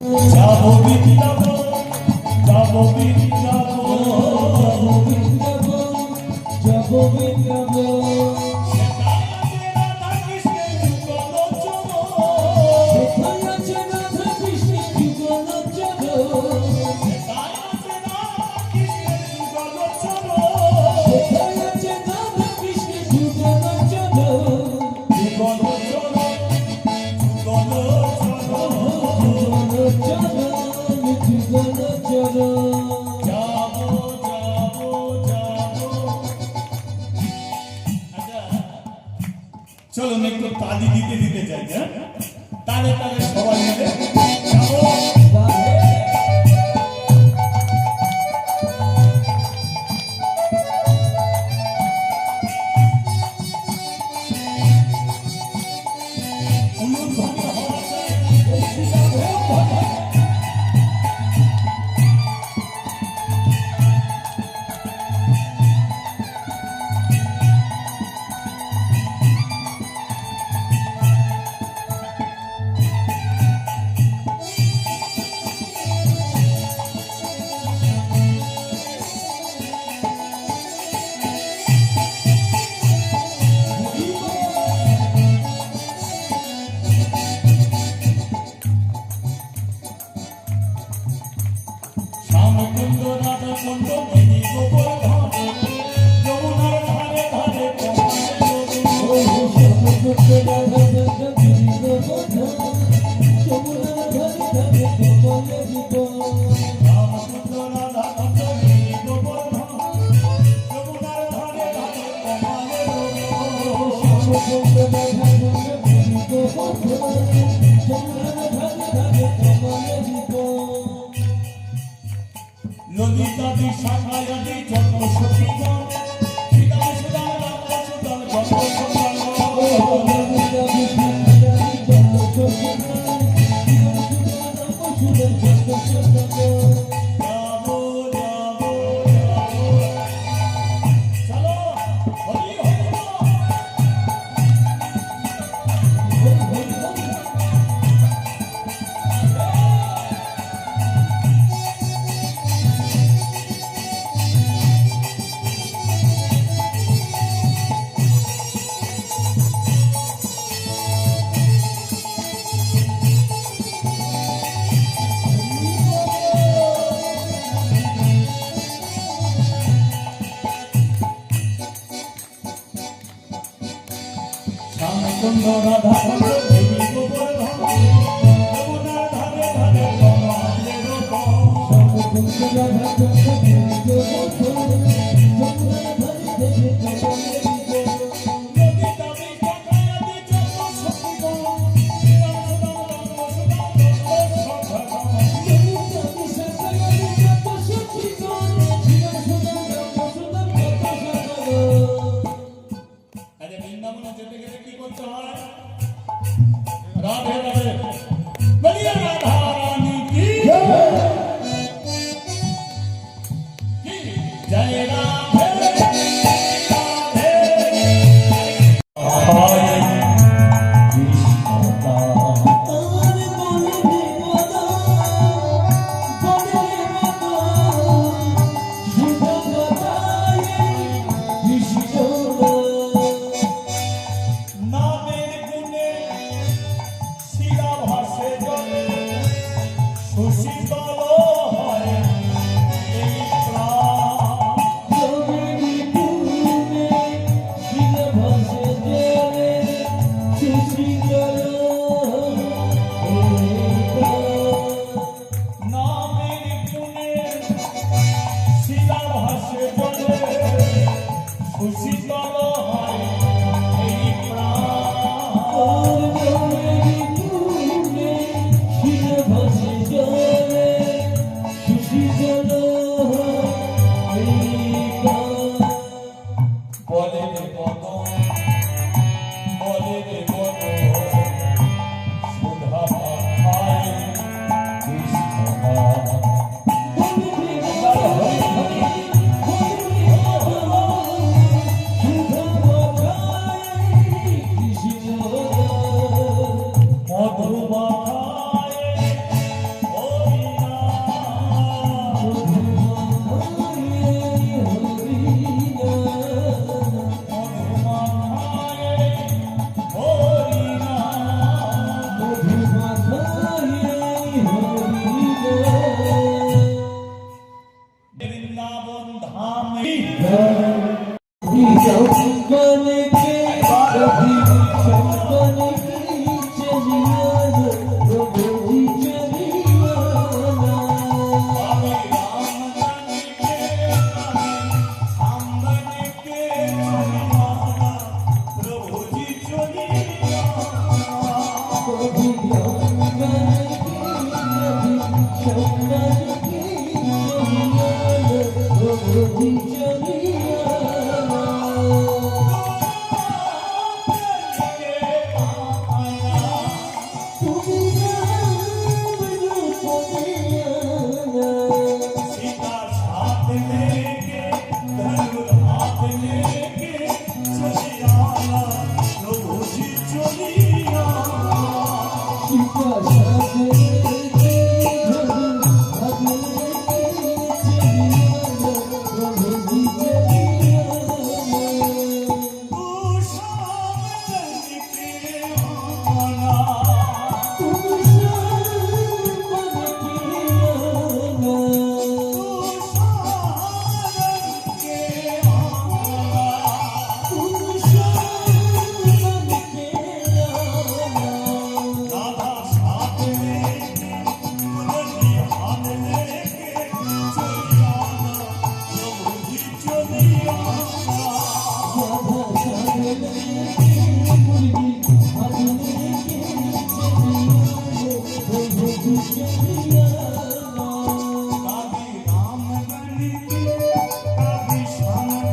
যাবো বৃন্দাবন, যাবো বৃন্দাবন, যাবো বৃন্দাবন, যাবো বৃন্দাবন। সেখানে আছে রাধা কৃষ্ণের যুগল চরণ, সেখানে আছে রাধা কৃষ্ণের যুগল চরণ, যুগল চরণ। চলুন একটু তালি দিতে দিতে যাই, তালে তালে সবাই মিলে যাবো। ললিতা বিশাখায়াদি যত সখীগণ, শ্রীরাম সুদাম রাম সুদাম যত সন্তান, ললিতা বিশাখায়াদি যত সখীগণ, শ্রীরাম সুদাম রাম সুদাম যত সন্তান। যাবো যাবো যাবো, চলো হরি হরি বল। শ্যামকুণ্ড রাধা কুণ্ড দেবী গোবর্ধন, যমুনার ধারে ধারে কমলের বন। শ্যামকুণ্ড রাধা কুণ্ড দেবী গোবর্ধন, যমুনার ধারে ধারে কমলের বন। ললিতা বিশাখায়াদি যত সখীগণ, শ্রীরাম সুদাম রাম সুদাম যত সন্তান। ললিতা বিশাখায়াদি যত সখীগণ, শ্রীরাম সুদাম রাম সুদাম যত সন্তান। আরে বৃন্দাবনে যেতে গেলে কি করতে হয়? রাধে রাধে বলিয়ে রাধা রানী কি কি জয় রাধে রাধে। হরে কৃষ্ণ নাম আরে বলে দেবতা, বলে দেবতা, সুধবতায় কৃষ্ণ নামের গুণে শিরা ভাসে জলে, সুশীতল হয় এই প্রাণ। জগেরি পূর্ণে শির ভাসে জলে, সুশীতল নামের গুণে শিরা ভাসে জলে, সুশীতল হয় এই প্রাণ। জগেরি পূর্ণে শির ভাসে জলে, सीता साथ लेके धनुर हाथ लेके चलिया प्रभु जी चलिया तू शाम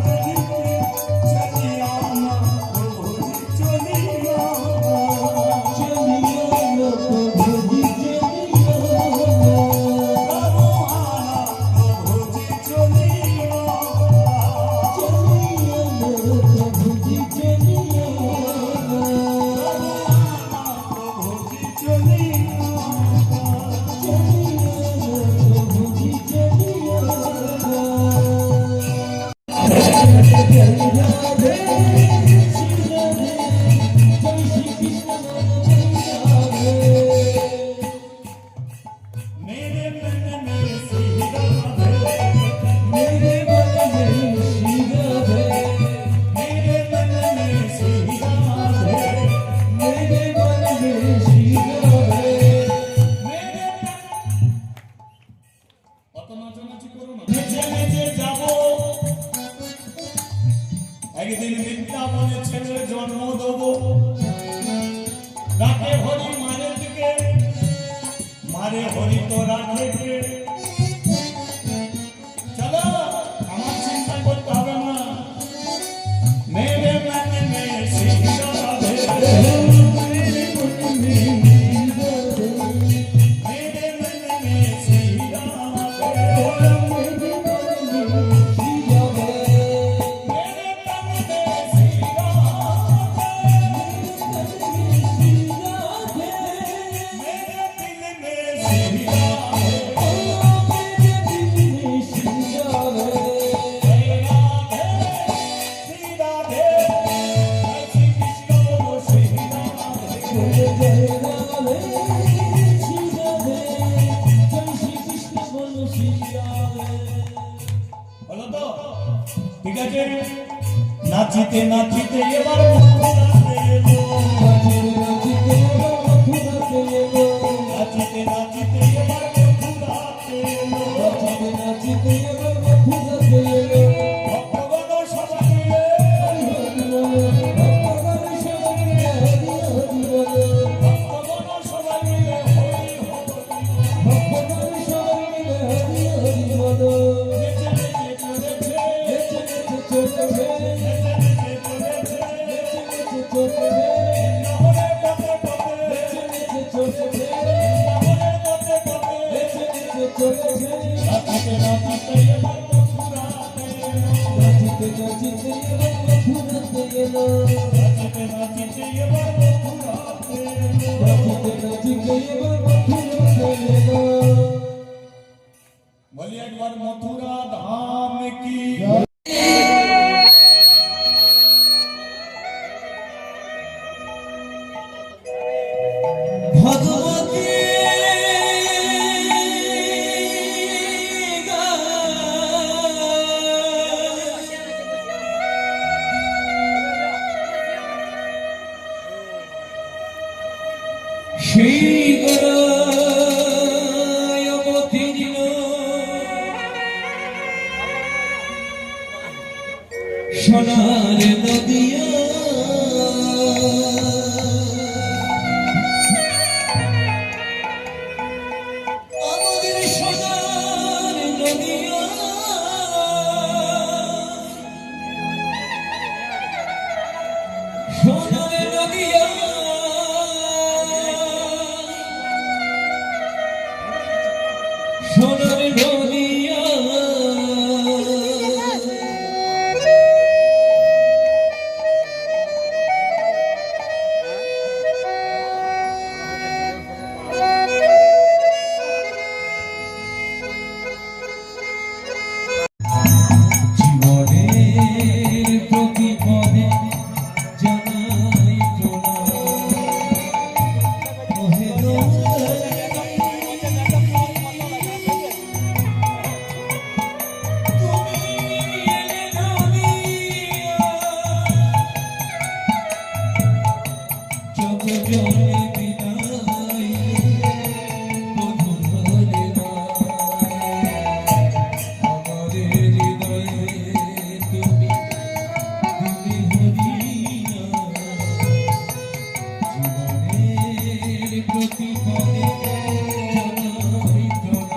के आना मेरे मन में सीधा मेरे मन में सीधा অত নাচানাচি করো না নেচে নেচে যাবো একদিন বৃন্দাবনে ছেলের জন্ম দেবো রাখে হরি মারের দিকে মারে হরি তো রাখে কে চলো আমার চিন্তা করতে হবে না মেরে মন মে सीधा मेरे मन में सीधा বলো তো ঠিক আছে নাচিতে নাচিতে এবার মথুরাতে এলো নাচিতে নাচিতে এবার মথুরাতে এলো ভক্তগণ সবাই মিলে ভক্তগণ সবাই মিলে হরি হরি নেচে নেচে চলেছে বৃন্দাবনের পথে পথে বৃন্দাবনের পথে পথে নাচিতে নাচিতে এবার মথুরাতে এলো নাচিতে নাচিতে এবার মথুরাতে এলো বলি একবার মথুরা ধাম কি ভগবতী শ্রী গরায় অবতীর্ণ সোনার নদিয়া জীবনের প্রতি পদে জানাই প্রণাম ওহে প্রতি পদে জানাই প্রণাম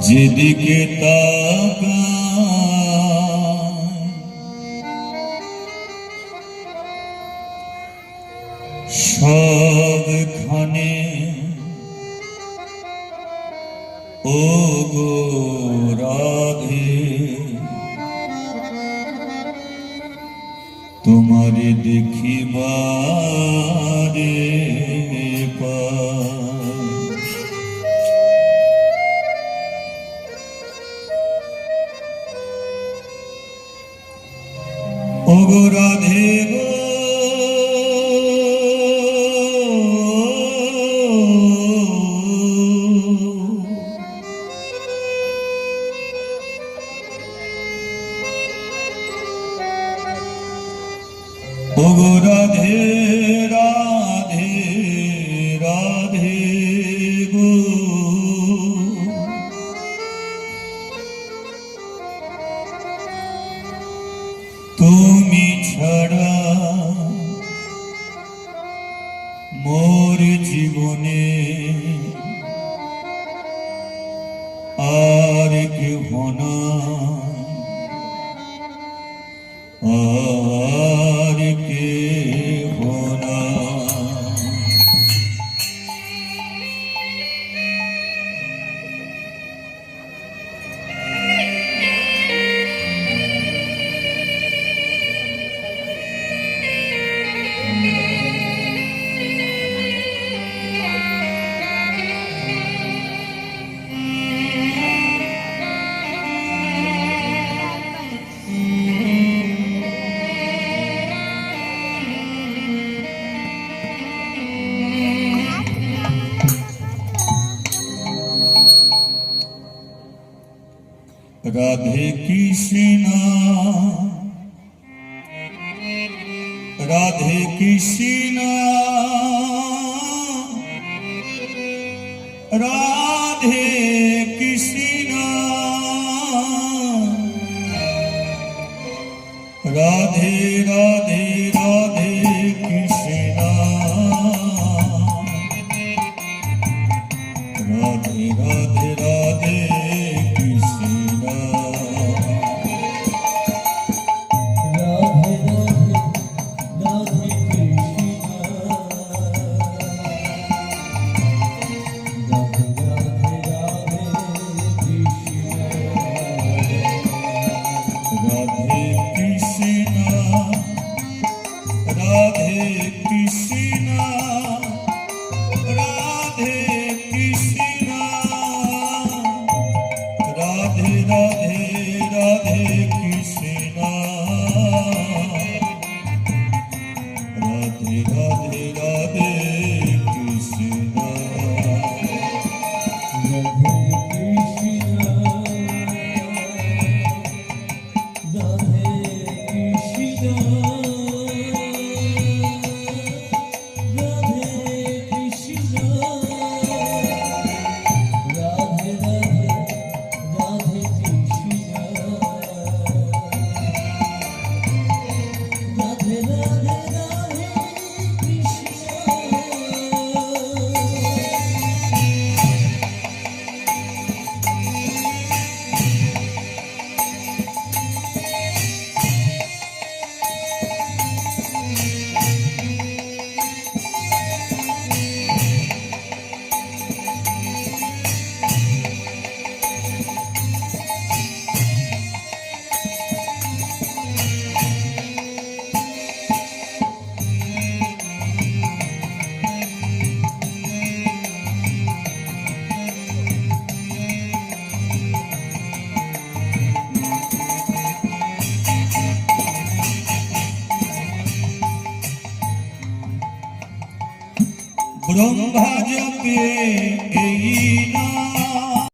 যেদিকে তাকাই সবখানে ও গো রাধে তোমারে দেখিবারে পাই ও গো রাধে গো ও গো রাধে রাধে রাধে গো তুমি ছাড়া মোর জীবনে আর কেহ না আর কেহ না রাধে কৃষ্ণ রাধে কৃষ্ণ রাধে কৃষ্ণ রাধে রাধে রাধে কৃষ্ণ রাধে রাধে রাধে রাধে রাধে কৃষ্ণ রাধে রাধে রাধে কৃষ্ণ ব্রহ্মা জপে এই নাম